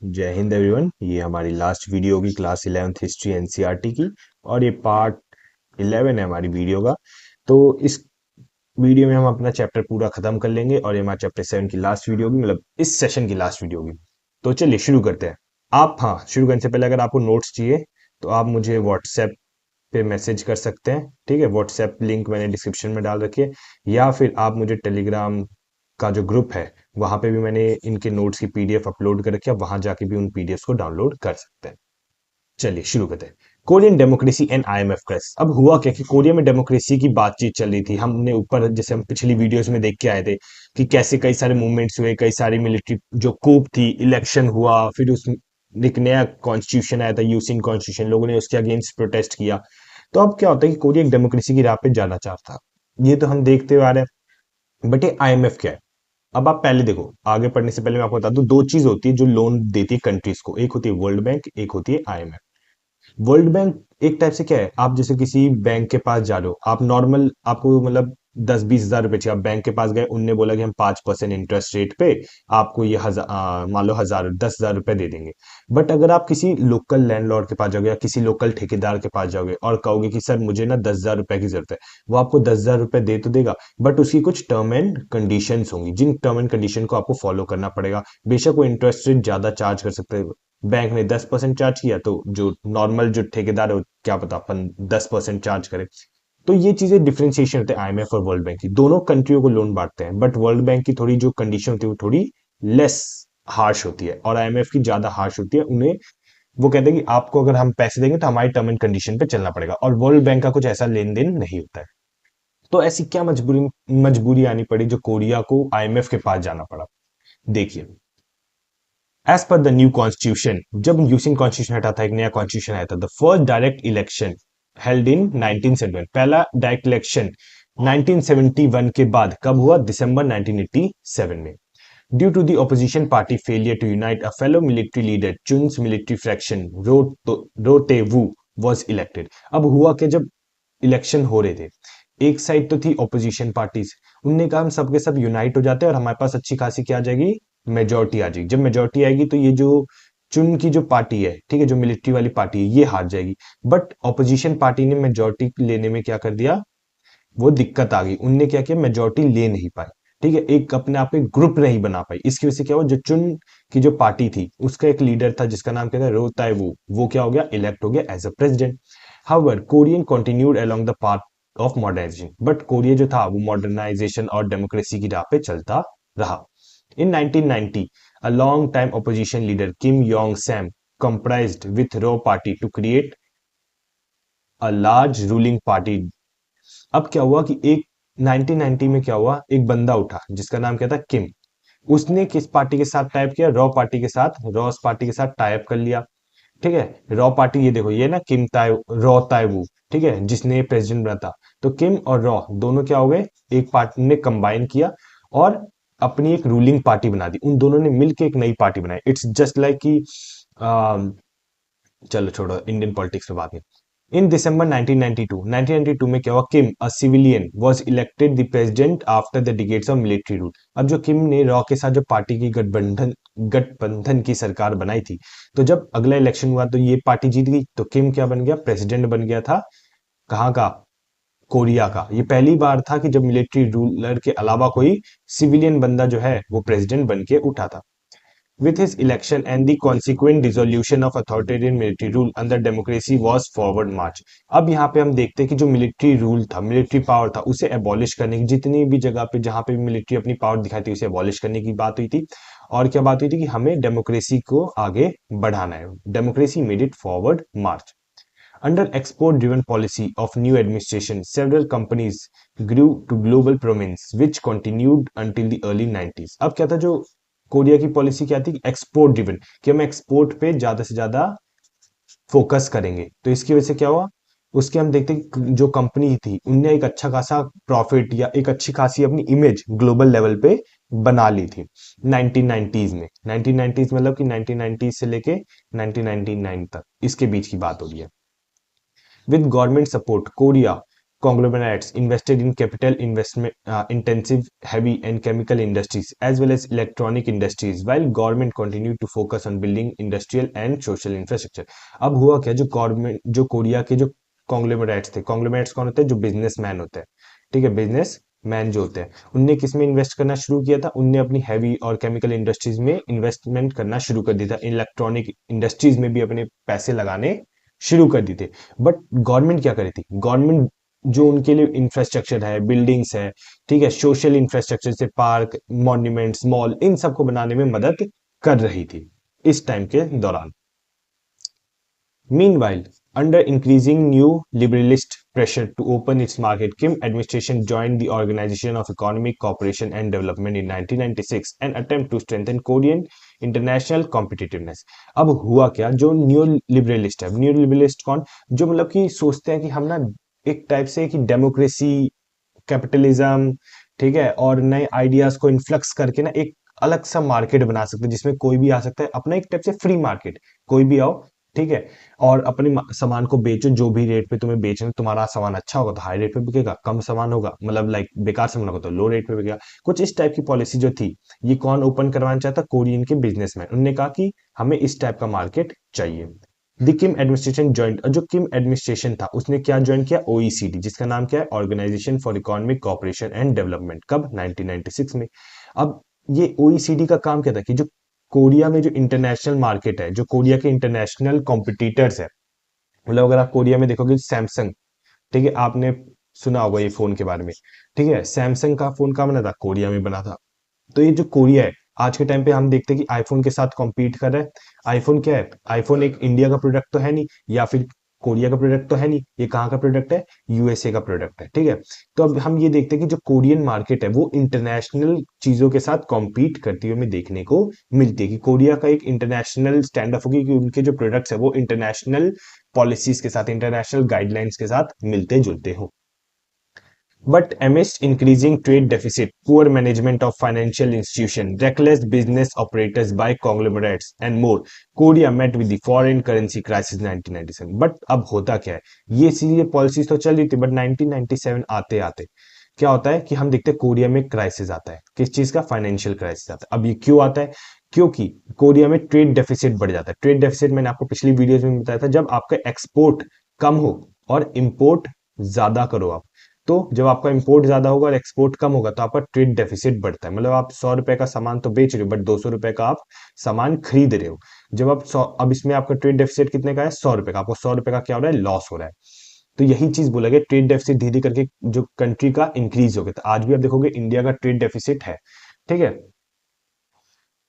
जय हिंद एवरीवन। ये हमारी लास्ट वीडियो होगी क्लास 11th हिस्ट्री एनसीईआरटी की, और ये पार्ट 11 है हमारी वीडियो का। तो इस वीडियो में हम अपना चैप्टर पूरा खत्म कर लेंगे और ये हमारा चैप्टर 7 की लास्ट वीडियो होगी, मतलब इस सेशन की लास्ट वीडियो होगी। तो चलिए शुरू करते हैं। आप, हाँ, शुरू करने से पहले अगर आपको नोट्स चाहिए तो आप मुझे व्हाट्सएप पे मैसेज कर सकते हैं। ठीक है, व्हाट्सएप लिंक मैंने डिस्क्रिप्शन में डाल रखी है, या फिर आप मुझे टेलीग्राम का जो ग्रुप है वहां पे भी मैंने इनके नोट्स की पीडीएफ अपलोड कर रखी है, वहां जाके भी उन पीडीएफ को डाउनलोड कर सकते हैं। चलिए शुरू करते हैं। Korean democracy and IMF crisis. अब हुआ क्या कि कोरिया में डेमोक्रेसी की बातचीत चल रही थी। हमने ऊपर जैसे हम पिछली वीडियोस में देख के आए थे कि कैसे कई सारे मूवमेंट्स हुए, कई सारी मिलिट्री जो कूप थी, इलेक्शन हुआ, फिर उस एक नया कॉन्स्टिट्यूशन आया था, यूसिन कॉन्स्टिट्यूशन, लोगों ने उसके अगेंस्ट प्रोटेस्ट किया। तो अब क्या होता है कि कोरिया एक डेमोक्रेसी की राह पे जाना चाहता, ये तो हम देखते हुए आ रहे हैं। बट ये आईएमएफ क्या है? अब आप पहले देखो, आगे पढ़ने से पहले मैं आपको बता दूं, दो चीज होती है जो लोन देती है कंट्रीज को, एक होती है वर्ल्ड बैंक, एक होती है आईएमएफ। वर्ल्ड बैंक एक टाइप से क्या है, आप जैसे किसी बैंक के पास जा रहे हो, आप नॉर्मल, आपको मतलब 10-20 हजार रुपए चाहिए, आप बैंक के पास गए, उनने बोला कि हम 5% इंटरेस्ट रेट पे आपको ये मान लो 10,000 रुपए दे देंगे। बट अगर आप किसी लोकल लैंडलॉर्ड के पास जाओगे या किसी लोकल ठेकेदार के पास जाओगे और कहोगे कि सर मुझे ना 10,000 रुपए की जरूरत है, वो आपको 10,000 रुपए दे तो देगा, बट उसकी कुछ टर्म एंड कंडीशंस होंगी, जिन टर्म एंड कंडीशन को आपको फॉलो करना पड़ेगा। बेशक वो इंटरेस्ट रेट ज्यादा चार्ज कर सकते हैं, बैंक ने 10% चार्ज किया तो जो नॉर्मल जो ठेकेदार है क्या पता अपन 10% चार्ज करे। तो ये चीजें डिफरेंशिएशन होते हैं आईएमएफ और वर्ल्ड बैंक की। दोनों कंट्रियों को लोन बांटते हैं, बट वर्ल्ड बैंक की थोड़ी जो कंडीशन होती है वो थोड़ी लेस हार्श होती है और आईएमएफ की ज्यादा हार्श होती है। उन्हें वो कहते हैं कि आपको अगर हम पैसे देंगे तो हमारी टर्म एंड कंडीशन पे चलना पड़ेगा, और वर्ल्ड बैंक का कुछ ऐसा लेन देन नहीं होता है। तो ऐसी क्या मजबूरी मजबूरी आनी पड़ी जो कोरिया को आईएमएफ के पास जाना पड़ा? देखिए, as per the new constitution, जब यूसिन कॉन्स्टिट्यूशन हटा था, एक नया कॉन्स्टिट्यूशन आया था। The first direct election held in 1971, पहला डायरेक्ट इलेक्शन 1971 के बाद कब हुआ? दिसंबर 1987 में। Due to the opposition party failure to unite, a fellow military leader Chun's military faction Roh Tae woo was elected. अब हुआ कि जब इलेक्शन हो रहे थे, एक साइड तो थी ऑपोजिशन पार्टीज, उनने कहा हम सबके सब यूनाइट हो जाते हैं और हमारे पास अच्छी खासी क्या आ जाएगी, मेजोरिटी आ जाएगी। जब मेजोरिटी आएगी तो ये जो चुन की जो पार्टी है, ठीक है, जो मिलिट्री वाली पार्टी है, ये हार जाएगी। बट ऑपोजिशन पार्टी ने मेजोरिटी लेने में क्या कर दिया, वो दिक्कत आ गई, उनने क्या किया, मेजोरिटी ले नहीं पाई। ठीक है, एक अपने आप एक ग्रुप नहीं बना पाई। इसकी वजह से क्या हुआ, जो चुन की जो पार्टी थी उसका एक लीडर था जिसका नाम क्या था, रो ताए वो क्या हो गया, इलेक्ट हो गया as a president. However Korean continued along the path of modernisation, but Korea जो था वो मॉडर्नाइजेशन और डेमोक्रेसी की राह पे चलता रहा। इन 1990, a long time opposition leader Kim Yong Sam comprised with Raw Party to create a large ruling party। अब क्या हुआ कि एक 1990 में क्या हुआ, एक बंदा उठा जिसका नाम क्या था, किम। उसने किस पार्टी के साथ टाइप किया, रॉ पार्टी के साथ, रॉस पार्टी के साथ टाइप कर लिया। ठीक है, रॉ पार्टी, ये देखो, ये ना किम ताय रॉ तायवू, ठीक है, जिसने प्रेसिडेंट बना था। तो किम और रॉ दोनों क्या हो गए, एक पार्टी ने कंबाइन किया और अपनी एक रूलिंग पार्टी बना दी। उन दोनों ने मिलकर एक नई पार्टी बनाई। इट्स जस्ट लाइक कि चलो छोड़ो, इंडियन पॉलिटिक्स पे बात नहीं। इन दिसंबर 1992 में क्या हुआ, Kim a civilian was elected the president after the decades of military rule. अब जो किम ने रॉ के साथ जो पार्टी की गठबंधन की सरकार बनाई थी, तो जब अगला इलेक्शन हुआ तो ये पार्टी जीत गई, तो किम क्या बन गया, प्रेसिडेंट बन गया था। कहाँ का, कोरिया का। ये पहली बार था कि जब मिलिट्री रूलर के अलावा कोई सिविलियन बंदा जो है वो प्रेसिडेंट बन के उठा था। With his election and the consequent dissolution of authoritarian military rule under democracy was forward march। अब यहाँ पे हम देखते हैं कि जो मिलिट्री रूल था, मिलिट्री पावर था, उसे एबॉलिश करने की, जितनी भी जगह पे जहाँ पे भी मिलिट्री अपनी पावर दिखाई थी उसे एबॉलिश करने की बात हुई थी। और क्या बात हुई थी कि हमें डेमोक्रेसी को आगे बढ़ाना है। Democracy made it forward March. Under export-driven policy of new administration, several companies grew to global prominence, which continued until the early 90s। अब क्या था, जो कोरिया की पॉलिसी क्या थी, एक्सपोर्ट ड्रिवन, कि हम एक्सपोर्ट पे ज्यादा से ज्यादा फोकस करेंगे। तो इसकी वजह से क्या हुआ, उसके हम देखते हैं कि जो कंपनी थी उनने एक अच्छा खासा प्रॉफिट या एक अच्छी खासी अपनी इमेज ग्लोबल लेवल पे बना ली थी 1990s में। 1990s मतलब कि 1990 से लेके 1999 तक, इसके बीच की बात हो रही है। With government support, Korea conglomerates invested in capital investment intensive heavy and chemical industries as well as electronic industries while government continued to focus on building industrial and social infrastructure। अब हुआ क्या, जो गवर्नमेंट, जो Korea के जो conglomerates थे, conglomerates कौन होते हैं, जो बिजनेसमैन होते हैं, ठीक है, बिजनेस मैन जो होते हैं, उनने किस में इन्वेस्ट करना शुरू किया था, उनने अपनी हैवी और केमिकल इंडस्ट्रीज में इन्वेस्टमेंट करना शुरू कर दिया था, इलेक्ट्रॉनिक इंडस्ट्रीज में भी अपने पैसे लगाने शुरू कर दिए थे। बट गवर्नमेंट क्या करी थी, गवर्नमेंट जो उनके लिए इंफ्रास्ट्रक्चर है, बिल्डिंग्स है, ठीक है, सोशल इंफ्रास्ट्रक्चर से पार्क, मॉन्यूमेंट्स, मॉल, इन सबको बनाने में मदद कर रही थी इस टाइम के दौरान। Meanwhile, under increasing new liberalist pressure to open its market, Kim administration joined the Organization of Economic Cooperation and Development in 1996, an attempt to strengthen Korean international competitiveness। अब हुआ क्या, जो न्यू लिबरलिस्ट है, new liberalist कौन, जो मतलब कि सोचते हैं कि हम ना एक टाइप से कि डेमोक्रेसी, कैपिटलिज्म, ठीक है, और नए आइडियाज को इन्फ्लक्स करके ना एक अलग सा मार्केट बना सकते हैं जिसमें कोई भी आ सकता है, अपना एक टाइप से फ्री मार्केट, कोई भी आओ, ठीक है, और अपने सामान को बेचो, जो भी रेट पे तुम्हें बेचना है, तुम्हारा सामान अच्छा होगा तो हाई रेट पे बिकेगा, कम सामान होगा मतलब लाइक बेकार सामान होगा तो लो रेट पे बिकेगा। कुछ इस टाइप की पॉलिसी जो थी, ये कौन ओपन करवाना चाहता, कोरियन के बिजनेसमैन, उन्होंने कहा कि हमें इस टाइप का मार्केट चाहिए। द किम एडमिनिस्ट्रेशन ज्वाइंट, जो किम एडमिनिस्ट्रेशन था उसने क्या ज्वाइन किया, ओईसीडी, जिसका नाम क्या है, organisation for economic cooperation and development, कब, 1996 में। अब ये ओईसीडी का काम क्या था कि जो कोरिया में जो इंटरनेशनल मार्केट है, जो कोरिया के इंटरनेशनल कॉम्पिटिटर्स है, मतलब अगर आप कोरिया में देखोगे सैमसंग, ठीक है, आपने सुना होगा ये फोन के बारे में, ठीक है, सैमसंग का फोन कहाँ बना था, कोरिया में बना था। तो ये जो कोरिया है, आज के टाइम पे हम देखते हैं कि आईफोन के साथ कॉम्पीट कर रहा है। आईफोन क्या है, आईफोन एक इंडिया का प्रोडक्ट तो है नहीं, या फिर कोरिया का प्रोडक्ट तो है नहीं, ये कहाँ का प्रोडक्ट है, यूएसए का प्रोडक्ट है, ठीक है। तो अब हम ये देखते हैं कि जो कोरियन मार्केट है वो इंटरनेशनल चीजों के साथ कॉम्पीट करती हुई हमें देखने को मिलती है, कि कोरिया का एक इंटरनेशनल स्टैंड अप होगी, कि उनके जो प्रोडक्ट्स है वो इंटरनेशनल पॉलिसीज के साथ, इंटरनेशनल गाइडलाइंस के साथ मिलते जुलते हो। But amidst increasing trade deficit, poor management of financial institutions, reckless business operators by conglomerates, and more, Korea met with the foreign currency crisis 1997। But अब होता क्या है, ये सीरियस पॉलिसीज तो चल रही थी, बट 1997 आते आते क्या होता है कि हम देखते हैं कोरिया में क्राइसिस आता है, किस चीज का, फाइनेंशियल क्राइसिस आता है। अब ये क्यों आता है, क्योंकि कोरिया में ट्रेड डेफिसिट बढ़ जाता है। ट्रेड डेफिसिट मैंने आपको पिछली वीडियोज में बताया था, जब आपका एक्सपोर्ट कम हो और इंपोर्ट ज्यादा करो आप, तो जब आपका इंपोर्ट ज्यादा होगा और एक्सपोर्ट कम होगा तो आपका ट्रेड डेफिसिट बढ़ता है, मतलब आप 100 रुपए का सामान तो बेच रहे हो बट 200 रुपए का आप सामान खरीद रहे हो। जब आप 100, अब इसमें आपका ट्रेड डेफिसिट कितने का है, 100 रुपए का, आपको 100 रुपए का क्या हो रहा है, लॉस हो रहा है। तो यही चीज बोला गया, ट्रेड डेफिसिट धीरे धीरे करके जो कंट्री का इंक्रीज हो गया। तो आज भी आप देखोगे इंडिया का ट्रेड डेफिसिट है, ठीक है।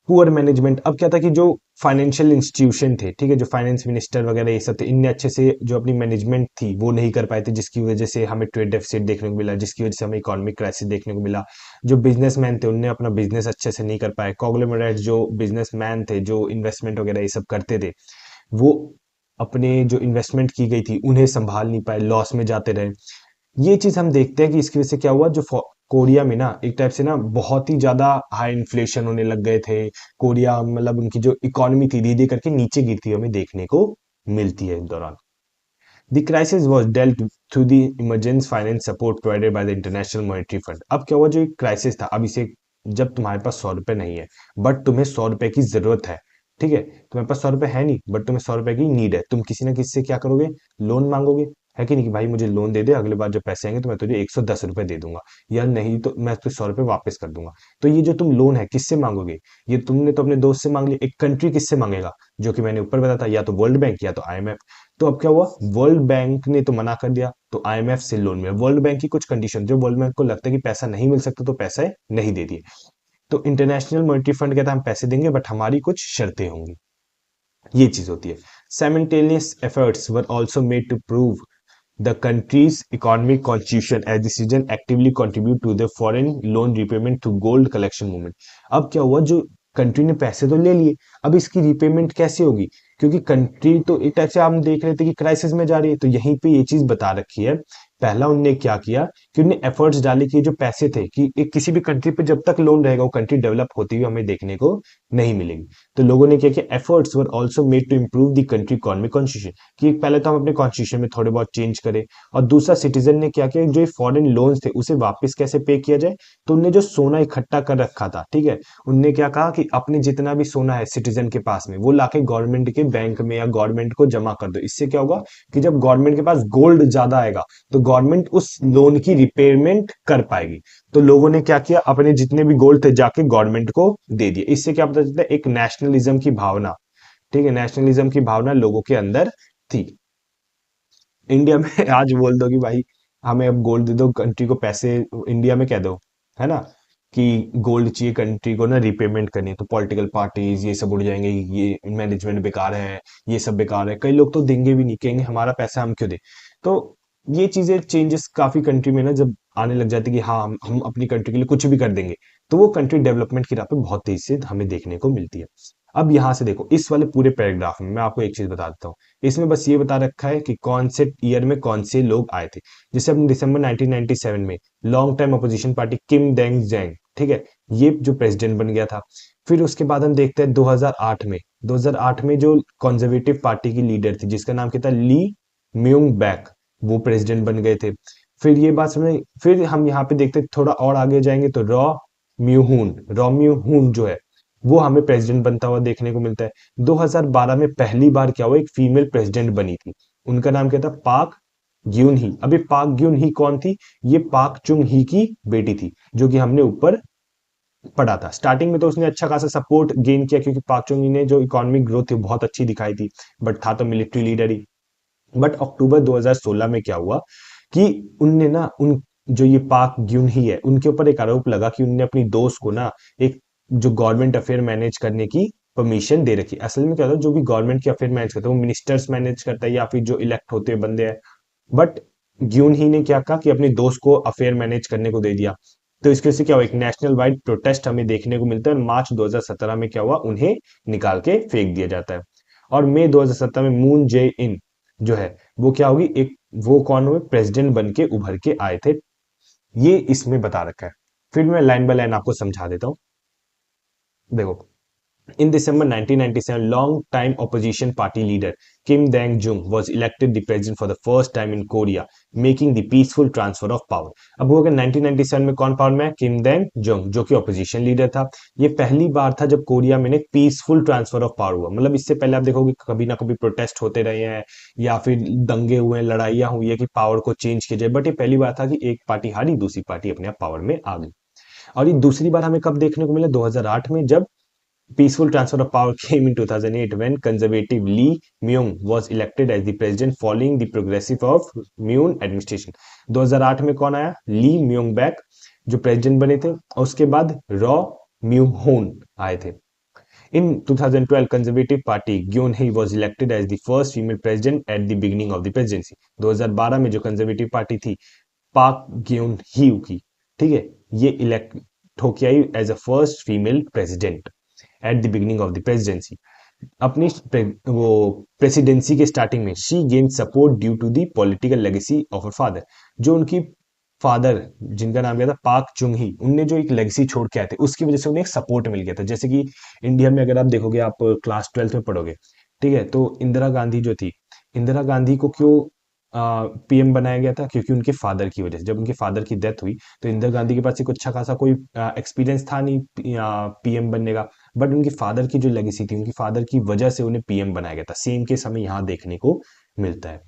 पुअर मैनेजमेंट, अब क्या था कि जो फाइनेंशियल इंस्टीट्यूशन थे, ठीक है, जो फाइनेंस मिनिस्टर वगैरह ये सब थे, इनने अच्छे से जो अपनी मैनेजमेंट थी वो नहीं कर पाए थे, जिसकी वजह से हमें ट्रेड डेफिसिट देखने को मिला, जिसकी वजह से हमें इकोनॉमिक क्राइसिस देखने को मिला। जो बिजनेसमैन थे उनने अपना बिजनेस अच्छे से नहीं कर पाए, कॉन्ग्लोमरेट जो बिजनेसमैन थे, जो इन्वेस्टमेंट वगैरह ये सब करते थे, वो अपने जो इन्वेस्टमेंट की गई थी उन्हें संभाल नहीं पाए, लॉस में जाते रहे। ये चीज हम देखते हैं कि इसकी वजह से क्या हुआ, जो कोरिया में ना एक टाइप से ना बहुत ही ज्यादा हाई इन्फ्लेशन होने लग गए थे। कोरिया मतलब उनकी जो इकोनॉमी थी धीरे धीरे करके नीचे गिरती हुई हमें देखने को मिलती है इस दौरान। The crisis was dealt through the emergency finance support provided by the international monetary fund. अब क्या हुआ, जो क्राइसिस था, अब इसे, जब तुम्हारे पास 100 रुपए नहीं है बट तुम्हें 100 रुपए की जरूरत है, ठीक है, तुम्हारे पास 100 रुपए है नहीं बट तुम्हें 100 रुपए की नीड है, तुम किसी ना किसी से क्या करोगे, लोन मांगोगे, है कि नहीं, कि भाई मुझे लोन दे दे, अगले बार जब पैसे आएंगे तो मैं तुझे 110 रुपए दे दूंगा, या नहीं तो मैं तुझे 100 रुपए वापस कर दूंगा। तो ये जो तुम लोन है किससे मांगोगे, ये तुमने तो अपने दोस्त से मांग लिया। एक कंट्री किससे मांगेगा, जो कि मैंने ऊपर बताया था, या तो वर्ल्ड बैंक या तो आईएमएफ। तो अब क्या हुआ, वर्ल्ड बैंक ने तो मना कर दिया, तो आईएमएफ से लोन मिला। वर्ल्ड बैंक की कुछ कंडीशन, जो वर्ल्ड बैंक को लगता है कि पैसा नहीं मिल सकता तो पैसा नहीं दे दिए। तो इंटरनेशनल मॉनेटरी फंड कहता है हम पैसे देंगे बट हमारी कुछ शर्तें होंगी, ये चीज होती है। Simultaneous efforts were also made to prove the country's economic constitution as the citizen actively contribute to the foreign loan repayment through gold collection movement। अब क्या हुआ, जो कंट्री ने पैसे तो ले लिए, अब इसकी रिपेमेंट कैसे होगी, क्योंकि कंट्री तो एक टाइप से हम देख रहे थे कि क्राइसिस में जा रही है, तो यहीं पे ये चीज बता रखी है पहला उनने क्या किया कि उनने एफर्ट्स डाले कि जो पैसे थे कि एक किसी भी कंट्री पे जब तक लोन रहेगा वो कंट्री डेवलप होती हुई हमें देखने को नहीं मिलेगी। तो लोगों ने क्या किया, efforts were also made to improve the country economic constitution, कि पहले तो हम अपने कॉन्स्टिट्यूशन में थोड़े बहुत चेंज करें, और दूसरा सिटीजन ने क्या किया, जो फॉरेन लोन्स थे उसे वापस कैसे पे किया जाए। तो उनने जो सोना इकट्ठा कर रखा था, ठीक है, उनने क्या कहा कि अपने जितना भी सोना है सिटीजन के पास में वो लाके गवर्नमेंट के बैंक में या गवर्नमेंट को जमा कर दो। इससे क्या होगा कि जब गवर्नमेंट के पास गोल्ड ज्यादा आएगा तो गवर्नमेंट उस लोन की रिपेमेंट कर पाएगी। तो लोगों ने क्या किया, अपने जितने भी गोल्ड थे जाके गवर्नमेंट को दे दिए। इससे क्या पता चलता है, एक नेशनलिज्म की भावना, ठीक है, नेशनलिज्म की भावना लोगों के अंदर थी। इंडिया में आज बोल दो कि भाई हमें अब गोल्ड दे दो, कंट्री को पैसे इंडिया में कह दो, है ना, कि गोल्ड चाहिए कंट्री को ना रिपेमेंट करनी है, तो पॉलिटिकल पार्टीज ये सब उड़ जाएंगे, ये मैनेजमेंट बेकार है, ये सब बेकार है, कई लोग तो देंगे भी नहीं, कहेंगे हमारा पैसा हम क्यों दे। तो ये चीजें चेंजेस काफी कंट्री में ना जब आने लग जाती है कि हाँ हम अपनी कंट्री के लिए कुछ भी कर देंगे, तो वो कंट्री डेवलपमेंट की राह पे बहुत तेजी से हमें देखने को मिलती है। अब यहां से देखो, इस वाले पूरे पैराग्राफ में मैं आपको एक चीज बता देता हूँ। इसमें बस ये बता रखा है कि कौन से ईयर में कौन से लोग आए थे। जैसे अपने दिसंबर 1997 में लॉन्ग टाइम अपोजिशन पार्टी किम डेंग जैंग, ठीक है, ये जो प्रेसिडेंट बन गया था। फिर उसके बाद हम देखते हैं 2008 में, 2008 में जो कंजर्वेटिव पार्टी की लीडर थी जिसका नाम क्या था, ली म्यूंग बैक, वो प्रेसिडेंट बन गए थे। फिर ये बात समझ, फिर हम यहाँ पे देखते हैं, थोड़ा और आगे जाएंगे तो रॉ म्यूहून जो है वो हमें प्रेसिडेंट बनता हुआ देखने को मिलता है। 2012 में पहली बार क्या हुआ, एक फीमेल प्रेसिडेंट बनी थी, उनका नाम क्या था, पाक ग्यून ही। अभी पाक ग्यून ही कौन थी, ये पाक चुंग ही की बेटी थी, जो कि हमने ऊपर पढ़ा था। स्टार्टिंग में तो उसने अच्छा खासा सपोर्ट गेन किया क्योंकि पाक चुंग ही ने जो इकोनॉमिक ग्रोथ थी बहुत अच्छी दिखाई थी, बट था तो मिलिट्री लीडर ही। बट अक्टूबर 2016 में क्या हुआ कि उनने ना उन जो ये पाक ग्यून ही है उनके ऊपर एक आरोप लगा कि उनने अपनी दोस्त को ना एक जो गवर्नमेंट अफेयर मैनेज करने की परमिशन दे रखी। असल में क्या होता है, जो भी गवर्नमेंट के अफेयर मैनेज करता है वो मिनिस्टर्स मैनेज करता है या फिर जो इलेक्ट होते हुए बंदे हैं। बट ग्यून ही ने क्या कहा कि अपनी दोस्त को अफेयर मैनेज करने को दे दिया। तो इसके वजह से क्या हुआ, एक नेशनल वाइड प्रोटेस्ट हमें देखने को मिलता है। मार्च 2017 में क्या हुआ, उन्हें निकाल के फेंक दिया जाता है। और मई 2017 में मून जे इन जो है वो क्या होगी, एक वो कौन हुए, प्रेसिडेंट बन के उभर के आए थे। ये इसमें बता रखा है। फिर मैं लाइन बाय लाइन आपको समझा देता हूँ। देखो, in December 1997, long-time opposition party leader Kim Dae-jung was elected the president for the first time in Korea, making the peaceful transfer of power. अब हुआ कि 1997 में कौन पावर में है, किम देंग जोंग, जो कि ऑपोजिशन लीडर था। ये पहली बार था जब कोरिया में एक पीसफुल ट्रांसफर ऑफ पावर हुआ। मतलब इससे पहले आप देखोगे कभी ना कभी प्रोटेस्ट होते रहे हैं या फिर दंगे हुए हैं, लड़ाइयां हुई है कि पावर को चेंज किया जाए, बट ये पहली बार था कि एक पार्टी हारी दूसरी पार्टी अपने आप पावर में आ गई। और ये दूसरी बार हमें कब देखने को मिला, 2008 में, जब peaceful transfer of power came in 2008 when conservative Lee Myung was elected as the president following the progressive of Myung administration। 2008 में कौन आया, ली म्यूंग बैक जो प्रेसिडेंट बने थे, और उसके बाद रॉ म्यूहोन आए थे। In 2012, Conservative Party Gyun Hee was elected as the first female president at the beginning of the presidency। 2012 में जो कंजर्वेटिव पार्टी थी पाक ग्यून ही की, ठीक है, ये इलेक्ट होके आई as a first female president at the beginning of the presidency. अपनी वो प्रेसिडेंसी के स्टार्टिंग में she gain support due to the political legacy of her father. जो उनकी फादर जिनका नाम क्या था, पाक चुंग ही, उनने जो एक लेगेसी छोड़ के आए थे उसकी वजह से उन्हें एक सपोर्ट मिल गया था। जैसे कि इंडिया में अगर आप देखोगे, आप क्लास 12th में पढ़ोगे, ठीक है, तो इंदिरा गांधी जो थी, इंदिरा गांधी को क्यों पीएम बनाया गया था, क्योंकि उनके फादर की वजह से। जब उनके फादर की डेथ हुई तो इंदिरा गांधी के पास एक अच्छा खासा कोई एक्सपीरियंस था नहीं पीएम बनने का, बट उनके फादर की जो लेगेसी थी, उनकी फादर की वजह से उन्हें पीएम बनाया गया था। सेम केस हमें यहाँ देखने को मिलता है।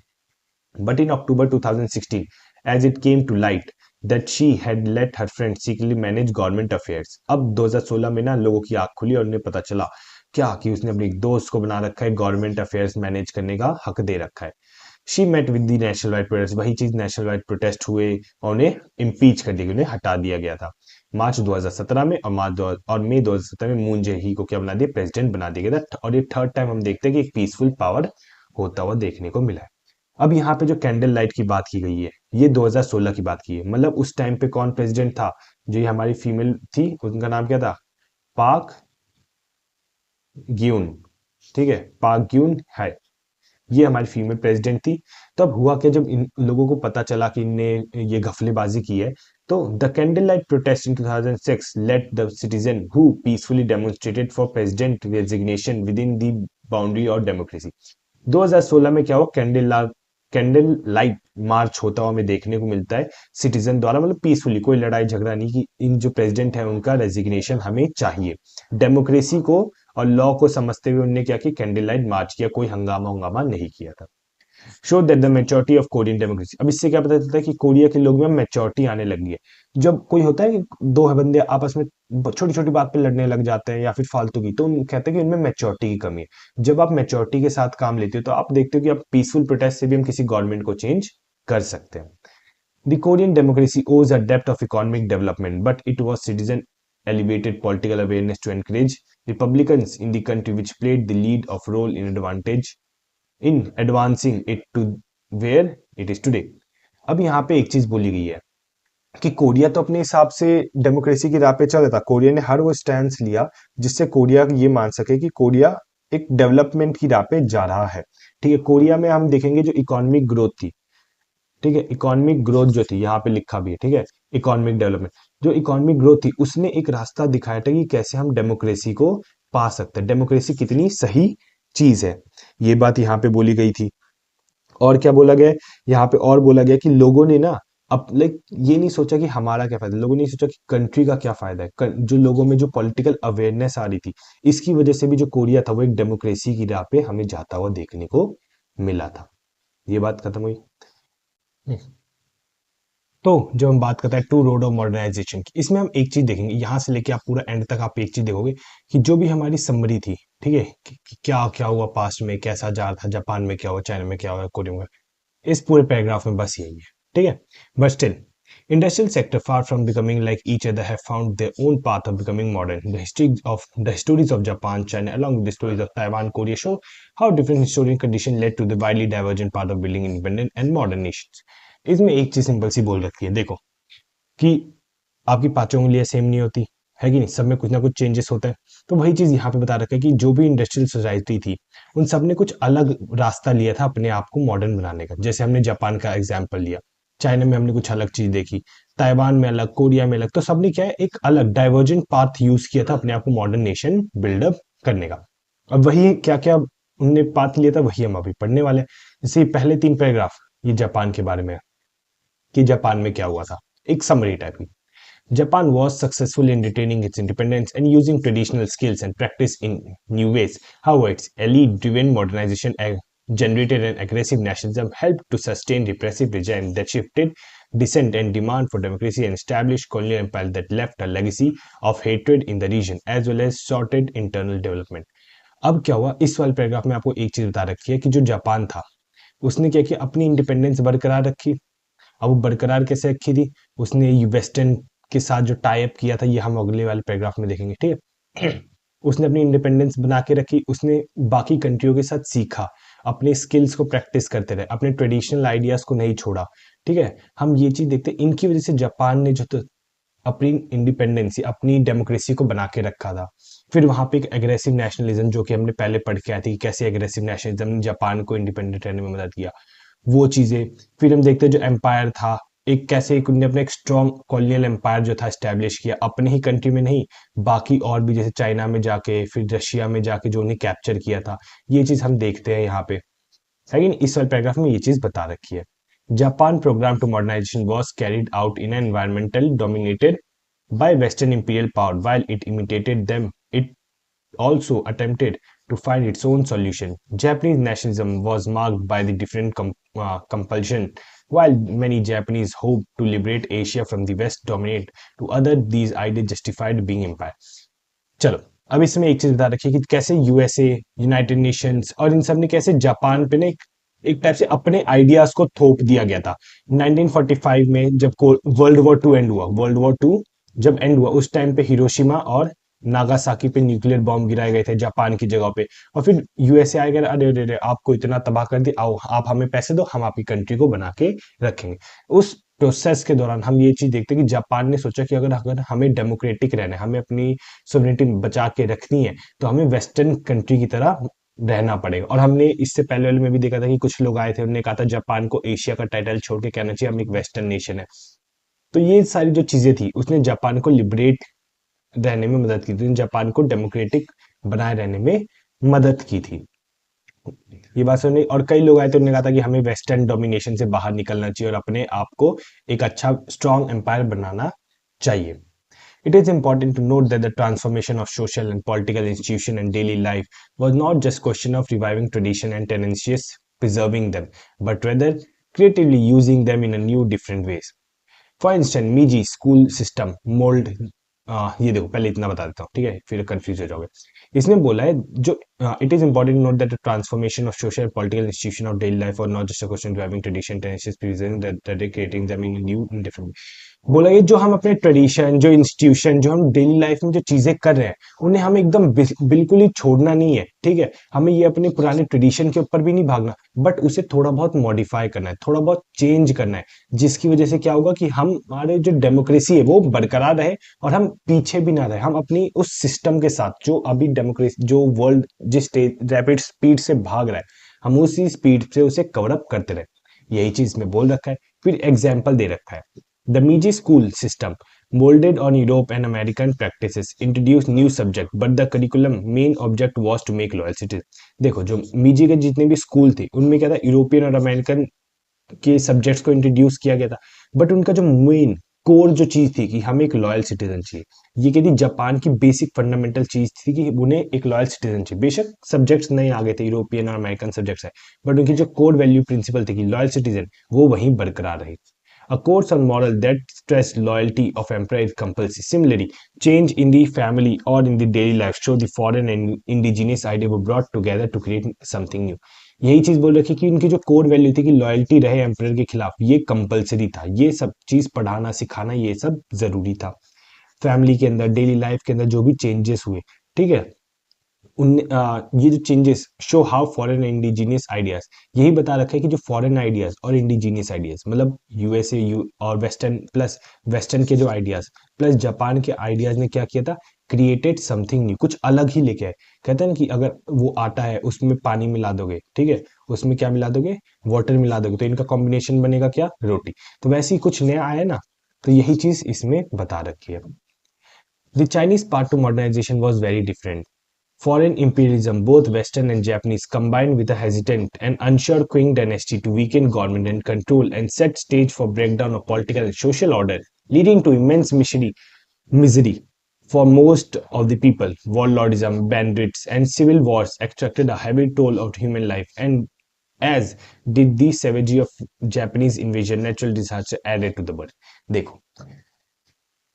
But in October 2016, as it came to light that she had let her friend secretly manage government affairs। अब 2016 में ना लोगों की आंख खुली और उन्हें पता चला क्या कि उसने अपने एक दोस्त को बना रखा है, गवर्नमेंट अफेयर्स मैनेज करने का हक दे रखा है। She met with the national wide protest, वही चीज नेशनल वाइड प्रोटेस्ट हुए और उन्हें इम्पीच कर दिया, उन्हें हटा दिया गया था मार्च 2017 में। और मई 2017 में मून जे ही को क्या बना दिया, प्रेसिडेंट बना दिया गया था। और ये थर्ड टाइम हम देखते हैं कि एक पीसफुल पावर होता हुआ देखने को मिला है। अब यहाँ पे जो कैंडल लाइट की बात की गई है, ये 2016 की बात की है। मतलब उस टाइम पे कौन प्रेसिडेंट था, जो ये हमारी फीमेल थी, उनका नाम क्या था, पाक ग्यून, ठीक है, पाक ग्यून है। ये हमारी फीमेल प्रेसिडेंट थी। तब हुआ क्या, जब इन लोगों को पता चला कि इनने ये घपलेबाजी की है, तो the candle light protest in 2006 let the citizen who peacefully demonstrated for president resignation with in the boundary और डेमोक्रेसी। 2016 में क्या हुआ, कैंडल लाइट मार्च होता हुआ हमें देखने को मिलता है सिटीजन द्वारा, मतलब पीसफुली, कोई लड़ाई झगड़ा नहीं कि इन जो प्रेसिडेंट है उनका रेजिग्नेशन हमें चाहिए। डेमोक्रेसी को और लॉ को समझते हुए उन्होंने क्या किया, कैंडल लाइट मार्च किया, कोई हंगामा हंगामा नहीं किया था। Show that the maturity of Korean democracy. अब इससे क्या पता चलता है कि कोरिया के लोग में मेच्योरिटी आने लगी है। जब कोई होता है कि दो बंदे आपस में छोटी छोटी बात पे लड़ने लग जाते हैं या फिर फालतू की, तो कहते हैं कि इनमें मेच्योरिटी की कमी है। जब आप मेच्योरिटी के साथ काम लेते हो तो आप देखते हो कि आप पीसफुल प्रोटेस्ट से भी हम किसी गवर्नमेंट को चेंज कर सकते हैं। The Korean democracy owes a depth of economic development, but it was citizen elevated political awareness to encourage Republicans in the country, which played the lead of role in advancing it to where it is today। अब यहाँ पे एक चीज बोली गई है कि Korea तो अपने हिसाब से डेमोक्रेसी की राह पे चल रहा था। कोरिया ने हर वो स्टैंड लिया जिससे कोरिया ये मान सके कि कोरिया एक डेवलपमेंट की राह पे जा रहा है। ठीक है, कोरिया में हम देखेंगे जो इकोनॉमिक ग्रोथ थी, ठीक है, इकोनॉमिक ग्रोथ जो थी यहाँ पे लिखा भी है, ठीक है, इकोनॉमिक डेवलपमेंट, जो इकोनॉमिक ग्रोथ थी उसने एक रास्ता दिखाया था कि कैसे हम डेमोक्रेसी को पा सकते हैं, डेमोक्रेसी कितनी सही चीज है, ये बात यहाँ पे बोली गई थी। और क्या बोला गया है यहाँ पे, और बोला गया कि लोगों ने ना अब लाइक ये नहीं सोचा कि हमारा क्या फायदा, लोगों ने सोचा कि कंट्री का क्या फायदा है। जो लोगों में जो पॉलिटिकल अवेयरनेस आ रही थी, इसकी वजह से भी जो कोरिया था वो एक डेमोक्रेसी की राह पे हमें जाता हुआ देखने को मिला था। ये बात खत्म हुई। तो जब हम बात करते हैं टू रोड ऑफ मॉडर्नाइजेशन की, इसमें हम एक चीज देखेंगे, यहाँ से लेके आप पूरा एंड तक आप एक चीज देखोगे कि जो भी हमारी समरी थी, ठीक है, कि क्या क्या हुआ पास्ट में, कैसा जा रहा था, जापान में क्या हुआ, चाइना में क्या हुआ, कोरिया में, इस पूरे पैराग्राफ में बस यही है, ठीक है। But still industrial sector far from becoming like each other have found their own path of becoming modern. The histories of Japan, China, along with the stories of Taiwan, Korea show how different historical conditions led to the widely divergent path of building independent and modern nations। इसमें एक चीज simple सी बोल रखी है, देखो कि आपकी पांचों उंगलियां सेम नहीं होती है कि नहीं, सब में कुछ ना कुछ चेंजेस होता है। तो वही चीज यहाँ पे बता रखा है कि जो भी इंडस्ट्रियल सोसाइटी थी उन सब ने कुछ अलग रास्ता लिया था अपने आप को मॉडर्न बनाने का। जैसे हमने जापान का एग्जाम्पल लिया, चाइना में हमने कुछ अलग चीज देखी, ताइवान में अलग, कोरिया में अलग, तो सबने क्या है एक अलग डाइवर्जेंट पाथ यूज किया था अपने आप को मॉडर्न नेशन बिल्डअप करने का। अब वही क्या क्या उनने पाथ लिया था वही हम अभी पढ़ने वाले हैं। जैसे पहले 3 पैराग्राफ ये जापान के बारे में है कि जापान में क्या हुआ था, एक समरी टाइप की। Japan was successful in retaining its independence and using traditional skills and practice in new ways. However, its elite-driven modernization generated an aggressive nationalism, helped to sustain repressive regime that shifted dissent and demand for democracy, and established colonial empire that left a legacy of hatred in the region as well as sorted internal development। अब क्या हुआ, इस वाले paragraph में आपको एक चीज बता रखी है कि जो जापान था उसने क्या किया, अपनी इंडिपेंडेंस बरकरार रखी। अब वो बरकरार कैसे रखी थी, उसने वेस्टर्न के साथ जो टाई अप किया था ये हम अगले वाले पैराग्राफ में देखेंगे, ठीक है। उसने अपनी इंडिपेंडेंस बना के रखी, उसने बाकी कंट्रियों के साथ सीखा, अपने स्किल्स को प्रैक्टिस करते रहे, अपने ट्रेडिशनल आइडियाज को नहीं छोड़ा, ठीक है। हम ये चीज देखते हैं इनकी वजह से जापान ने जो तो अपनी इंडिपेंडेंसी, अपनी डेमोक्रेसी को बना के रखा था। फिर वहां पे एक एग्रेसिव नेशनलिज्म जो कि हमने पहले पढ़ के आए थे कि कैसे एग्रेसिव नेशनलिज्म ने जापान को इंडिपेंडेंट रहने में मदद किया, वो चीजें। फिर हम देखते हैं जो एम्पायर था, एक कैसे एक उन्होंने अपना एक स्ट्रॉन्ग कॉलोनियल एम्पायर जो था एस्टेब्लिश किया अपने ही कंट्री में नहीं, बाकी और भी जैसे चाइना में जाके, फिर रशिया में जाके जो उन्हें कैप्चर किया था, ये चीज हम देखते हैं यहाँ पे। लेकिन इस वाले पैराग्राफ में ये चीज बता रखी है। Japan programme to modernisation was carried out in an environmental dominated by Western imperial power. While it imitated them, it also attempted to find its own solution. Japanese nationalism was marked by the different compulsion. While many Japanese hoped to liberate Asia from the West, dominate to other, these ideas justified being empire। चलो अब इसमें एक चीज बता रखिए कि कैसे USA, United Nations और इन सब ने कैसे जापान पे ने एक टाइप से अपने आइडियाज को थोप दिया गया था। 1945 में जब वर्ल्ड वॉर टू एंड हुआ, वर्ल्ड वॉर टू जब एंड हुआ उस टाइम पे हिरोशिमा और नागासाकी पे न्यूक्लियर बॉम्ब गिराए गए थे जापान की जगह पे, और फिर यूएसए आ गया, अरे अरे अरे आपको इतना तबाह कर दिया, आओ आप हमें पैसे दो, हम आपकी कंट्री को बना के रखेंगे। उस प्रोसेस के दौरान हम ये चीज देखते हैं कि जापान ने सोचा कि अगर अगर हमें डेमोक्रेटिक रहना है, हमें अपनी सोवरेनिटी बचा के रखनी है, तो हमें वेस्टर्न कंट्री की तरह रहना पड़ेगा। और हमने इससे पहले वाले में भी देखा था कि कुछ लोग आए थे, उन्होंने कहा था जापान को एशिया का टाइटल छोड़ के कहना चाहिए हम एक वेस्टर्न नेशन है। तो ये सारी जो चीजें थी उसने जापान को लिबरेट रहने में मदद की थी, जापान को डेमोक्रेटिक बनाए रहने में मदद की थी। ये बात सुनने और कई लोग आए थे, उन्होंने कहा था कि हमें वेस्टर्न डोमिनेशन से बाहर निकलना चाहिए और अपने आप को एक अच्छा स्ट्रॉन्ग एम्पायर बनाना चाहिए। It is important to note that the transformation of social and political institution and daily life was not just question of reviving tradition and tenacious preserving them, but rather creatively using them in a new different ways. For instant मीजी school system mould, ये देखो पहले इतना बता देता हूँ, ठीक है, फिर कंफ्यूज हो जाओगे। इसने बोला है जो it is important note that the transformation of social political institution of daily life और not just a question driving tradition tenses present that creating them in new in different. बोला ये जो हम अपने ट्रेडिशन, जो इंस्टीट्यूशन, जो हम daily life में जो चीजें कर रहे हैं, उन्हें हमें एकदम बिल्कुल ही छोड़ना नहीं है, ठीक है। हमें ये अपने पुराने ट्रेडिशन के ऊपर भी नहीं भागना, बट उसे थोड़ा बहुत मॉडिफाई करना है, थोड़ा बहुत चेंज करना है, जिसकी वजह से क्या होगा कि हम हमारे जो डेमोक्रेसी है वो बरकरार रहे और हम पीछे भी ना रहे। हम अपनी उस सिस्टम के साथ जो अभी डेमोक्रेसी, जो वर्ल्ड जिस रैपिड स्पीड से भाग रहा है, हम उसी स्पीड से उसे कवर अप करते रहे। यही चीज में बोल रखा है। फिर एग्जाम्पल दे रखा है, the मीजी school system molded on Europe and American practices introduced new subject but the curriculum main object was to make loyal citizens। देखो जो मीजी के जितने भी स्कूल थे उनमें क्या था, यूरोपियन और अमेरिकन के सब्जेक्ट्स को इंट्रोड्यूस किया गया था, बट उनका जो मेन कोर जो चीज थी कि हमें एक लॉयल सिटीजन चाहिए, ये कहती जापान की बेसिक फंडामेंटल चीज थी कि उन्हें एक लॉयल सिटीजन चाहिए। बेशक सब्जेक्ट्स नहीं आ गए थे, यूरोपियन और अमेरिकन सब्जेक्ट्स है, बट उनकी जो कोर वैल्यू प्रिंसिपल थी कि लॉयल सिटीजन, वो वहीं बरकरार रही। A course on moral that stressed loyalty of emperor is compulsory. Similarly, change in the family or in the daily life show the foreign and indigenous idea were brought together to create something new। यही चीज बोल रखी कि उनकी जो core value थी कि loyalty रहे एम्परर के खिलाफ, ये कंपलसरी था, ये सब चीज पढ़ाना सिखाना ये सब जरूरी था। फैमिली के अंदर, डेली लाइफ के अंदर जो भी चेंजेस हुए, ठीक है, ये जो changes show how foreign indigenous ideas, यही बता रखा है कि जो फॉरेन आइडियाज और इंडिजीनियस आइडियाज मतलब यूएसए और वेस्टर्न प्लस वेस्टर्न के जो आइडियाज प्लस जापान के आइडियाज ने क्या किया था, क्रिएटेड समथिंग न्यू, कुछ अलग ही लेके आए। कहते हैं ना कि अगर वो आटा है उसमें पानी मिला दोगे, ठीक है, उसमें क्या मिला दोगे, वाटर मिला दोगे, तो इनका कॉम्बिनेशन बनेगा क्या, रोटी। तो वैसे ही कुछ नया आया ना, तो यही चीज इसमें बता रखी है। The Chinese part to modernisation was very different. Foreign imperialism, both Western and Japanese, combined with a hesitant and unsure Qing dynasty to weaken government and control and set stage for breakdown of political and social order, leading to immense misery for most of the people. Warlordism, bandits, and civil wars extracted a heavy toll of human life, and as did the savagery of Japanese invasion, natural disaster added to the burden। देखो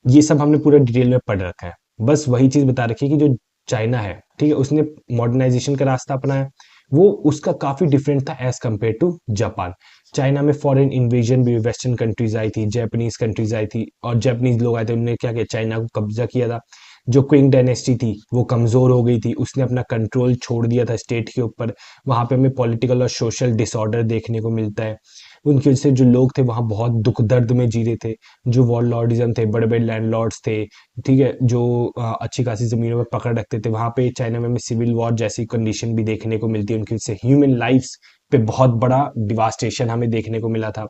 ये सब हमने पूरा detail में पढ़ रखा है, बस वही चीज बता रखी है कि जो चाइना है, ठीक है, उसने मॉडर्नाइजेशन का रास्ता अपनाया, वो उसका काफी डिफरेंट था as compared to Japan. China में फॉरेन इन्वेजन भी, वेस्टर्न कंट्रीज आई थी, जापानीज कंट्रीज आई थी और जापानीज लोग आए थे, उन्होंने क्या किया, चाइना को कब्जा किया था। जो क्विंग डायनेस्टी थी वो कमजोर हो गई थी, उसने अपना कंट्रोल छोड़ दिया था स्टेट के ऊपर। वहां पे हमें पॉलिटिकल और सोशल डिसऑर्डर देखने को मिलता है। उनकी वजह से जो लोग थे वहां बहुत दुख दर्द में जी रहे थे। जो वॉरलॉर्डिज्म थे, बड़े बड़े लैंडलॉर्ड्स थे, ठीक है, जो अच्छी खासी जमीनों में पकड़ रखते थे, वहां पे चाइना में हमें सिविल वॉर जैसी कंडीशन भी देखने को मिलती है। उनकी वजह से ह्यूमन लाइफ्स पे बहुत बड़ा डिवास्टेशन हमें देखने को मिला था।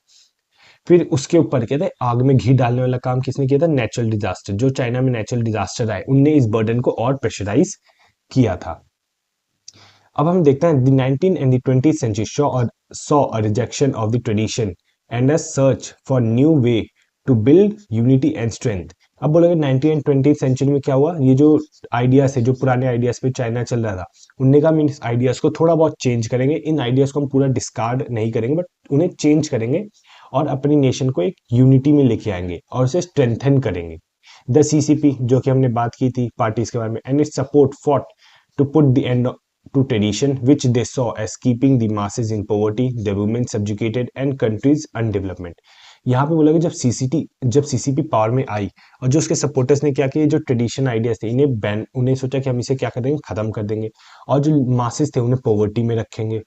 फिर उसके ऊपर कहते हैं आग में घी डालने वाला काम किसने किया था, नेचुरल डिजास्टर। जो चाइना में नेचुरल डिजास्टर आए उनने इस बर्डन को और प्रेशराइज किया था। अब हम देखते हैं the 19 and the 20th century saw a rejection of the tradition and a search for new way to build unity and strength. अब बोलोगे 19 एंड 20th सेंचुरी में क्या हुआ, ये जो आइडियाज है, जो पुराने आइडियाज पे चाइना चल रहा था, उनने कहा मीन आइडियाज को थोड़ा बहुत चेंज करेंगे। इन आइडियाज को हम पूरा डिस्कार्ड नहीं करेंगे, बट उन्हें चेंज करेंगे और अपनी नेशन को एक यूनिटी में लेके आएंगे और उसे स्ट्रेंथन करेंगे। द सीसीपी, जो कि हमने बात की थी पार्टीज के बारे में, and it's support fought to put the end to tradition which they saw as keeping the masses in poverty, the women subjugated and countries undevelopment। यहाँ पे बोला कि जब सीसीपी पावर में आई और जो उसके सपोर्टर्स ने क्या किया, जो ट्रेडिशन आइडियाज थे इन्हें बैन, उन्हें सोचा कि हम इसे क्या कर देंगे, खत्म कर देंगे, और जो मासेस थे उन्हें पॉवर्टी में रखेंगे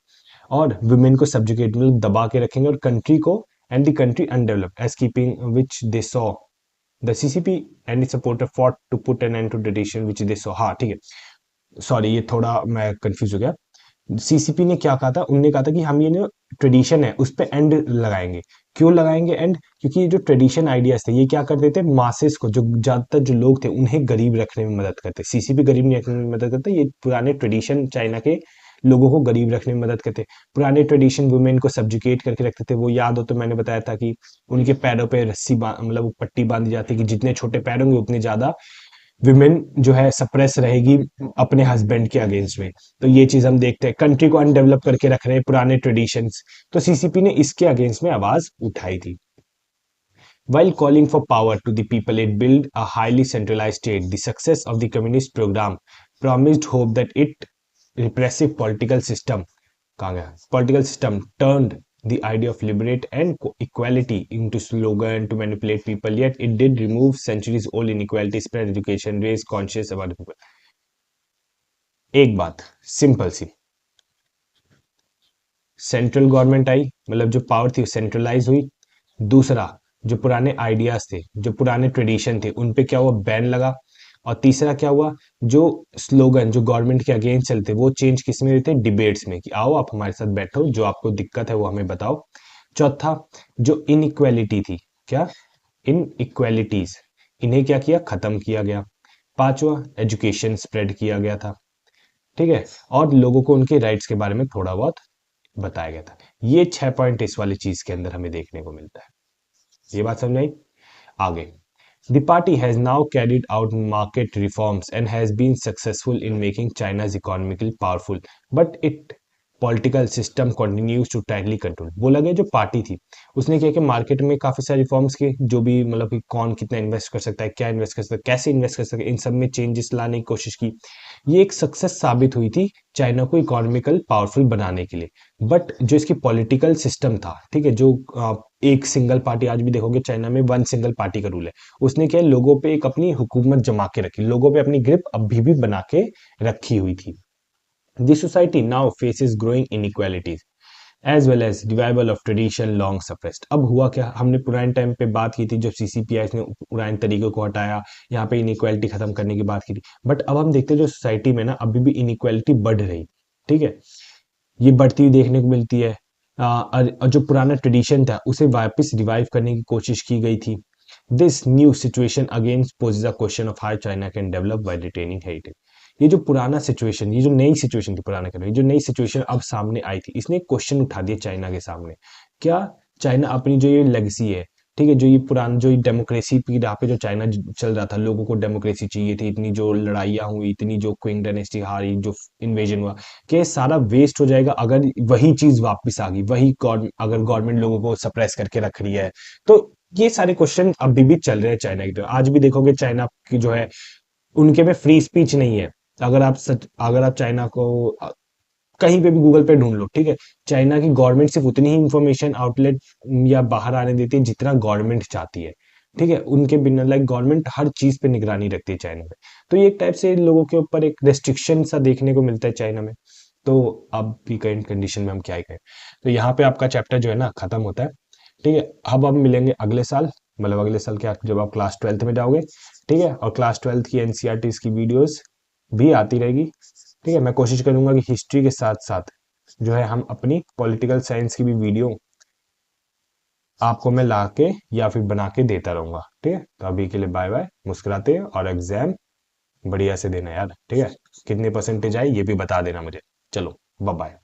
और वुमेन को सब्जुकेट मतलब दबा के रखेंगे और कंट्री को and the country undeveloped as keeping which they saw the CCP and its supporter fought to put an end to tradition which they saw. हाँ ठीक है, सॉरी ये थोड़ा मैं कंफ्यूज हो गया। सीसीपी ने क्या कहा था, उनने कहा था कि हम ये जो ट्रेडिशन है उस पे एंड लगाएंगे। क्यों लगाएंगे एंड? क्योंकि ये जो ट्रेडिशन आइडियाज थे ये क्या करते थे, मासेस को, जो ज्यादातर जो लोग थे उन्हें गरीब रखने में मदद करते। सीसीपी गरीब नहीं रखने में मदद करता, ये पुराने ट्रेडिशन चाइना के लोगों को गरीब रखने में मदद करते। पुराने ट्रेडिशन वुमेन को सब्जुकेट करके रखते थे। वो याद हो तो मैंने बताया था कि उनके पैरों पे रस्सी मतलब पट्टी बांधी जाती कि जितने छोटे पैर होंगे उतने ज्यादा विमेन जो है सप्रेस रहेगी अपने हस्बैंड के अगेंस्ट में। तो ये चीज हम देखते हैं, कंट्री को अनडेवलप करके रख रहे हैं पुराने ट्रेडिशंस। तो सीसीपी ने इसके अगेंस्ट में आवाज उठाई थी। While calling for power to the people, it built a highly centralized state. The success of the communist program promised hope that it repressive political system कहाँ गया political system turned the idea of liberate and equality into slogan to manipulate people. Yet it did remove centuries old inequalities, spread education, raise conscious about the people. एक बात simple सी, central government आई, मतलब जो power थी centralise हुई। दूसरा, जो पुराने ideas थे, जो पुराने ट्रेडिशन थे, उन पे क्या हुआ, बैन लगा। और तीसरा क्या हुआ, जो स्लोगन जो गवर्नमेंट के अगेंस्ट चलते वो चेंज किस में देते, डिबेट्स में, कि आओ आप हमारे साथ बैठो, जो आपको दिक्कत है वो हमें बताओ। चौथा, जो इनइक्वेलिटी थी, क्या इन इक्वेलिटीज, इन्हें क्या किया, खत्म किया गया। पांचवा, एजुकेशन स्प्रेड किया गया था, ठीक है, और लोगों को उनके राइट्स के बारे में थोड़ा बहुत बताया गया था। ये 6 पॉइंट इस वाली चीज के अंदर हमें देखने को मिलता है। ये बात समझ आई? आगे, the party has now carried out market reforms and has been successful in making China's economically powerful, but it political system continues to tightly control। बोला गया जो पार्टी थी उसने क्या किया, मार्केट में काफी सारे रिफॉर्म्स किए, जो भी मतलब कि कौन कितना इन्वेस्ट कर सकता है, क्या इन्वेस्ट कर सकता है, कैसे इन्वेस्ट कर सकता है, इन सब में चेंजेस लाने की कोशिश की। ये एक सक्सेस साबित हुई थी चाइना को इकोनॉमिकल पावरफुल बनाने के लिए। बट जो इसकी पॉलिटिकल सिस्टम था, ठीक है, जो एक सिंगल पार्टी, आज भी देखोगे चाइना में वन सिंगल पार्टी का रूल है, उसने क्या है, लोगों पे एक अपनी हुकूमत जमा के रखी, लोगों पे अपनी ग्रिप अभी भी बना के रखी हुई थी। The society now faces growing inequalities as well as revival of tradition long suppressed। अब हुआ क्या, हमने पुराने टाइम पे बात की थी जब सीसीपीआई ने पुराने तरीकों को हटाया, यहाँ पे इनइक्वालिटी खत्म करने की बात की थी। बट अब हम देखते हैं जो सोसाइटी में ना अभी भी इनइक्वालिटी बढ़ रही, ठीक है, ये बढ़ती हुई देखने को मिलती है। और जो पुराना ट्रेडिशन था उसे वापस रिवाइव करने की कोशिश की गई थी। This new situation again poses a question of how China can develop by retaining heritage. ये जो पुराना सिचुएशन, ये जो नई सिचुएशन थी, पुराना कह रहा हूं, ये जो नई सिचुएशन अब सामने आई थी, इसने एक क्वेश्चन उठा दिया चाइना के सामने। क्या चाइना अपनी जो ये लेगेसी है, ठीक है, जो ये पुराना जो डेमोक्रेसी की राह पे जो चाइना चल रहा था, लोगों को डेमोक्रेसी चाहिए थी, इतनी जो लड़ाइयाँ हुई, इतनी जो क्विंग डायनेस्टी हारी, जो इन्वेजन हुआ, कि सारा वेस्ट हो जाएगा अगर वही चीज वापस आ गई, वही अगर गवर्नमेंट लोगों को सप्रेस करके रख रही है। तो ये सारे क्वेश्चन अभी भी चल रहे हैं चाइना की तरफ। आज भी देखोगे चाइना की जो है, उनके में फ्री स्पीच नहीं है। अगर आप चाइना को कहीं पे भी गूगल पे ढूंढ लो, ठीक है, चाइना की गवर्नमेंट सिर्फ उतनी ही इंफॉर्मेशन आउटलेट या बाहर आने देती है जितना गवर्नमेंट चाहती है, ठीक है, उनके बिना, लाइक गवर्नमेंट हर चीज पे निगरानी रखती है चाइना में। तो ये एक टाइप से इन लोगों के ऊपर एक रेस्ट्रिक्शन सा देखने को मिलता है चाइना में। तो अब भी करंट कंडीशन में हम क्या ही कहें। तो यहाँ पे आपका चैप्टर जो है ना खत्म होता है, ठीक है। अब मिलेंगे अगले साल, मतलब अगले साल क्या, जब आप क्लास 12th में जाओगे, ठीक है, और क्लास 12th की एनसीईआरटी की वीडियोस भी आती रहेगी, ठीक है। मैं कोशिश करूंगा कि हिस्ट्री के साथ साथ जो है हम अपनी पॉलिटिकल साइंस की भी वीडियो आपको मैं ला के या फिर बना के देता रहूंगा, ठीक है। तो अभी के लिए बाय बाय, मुस्कुराते हैं, और एग्जाम बढ़िया से देना यार, ठीक है। कितने परसेंटेज आए ये भी बता देना मुझे। चलो बाय बाय।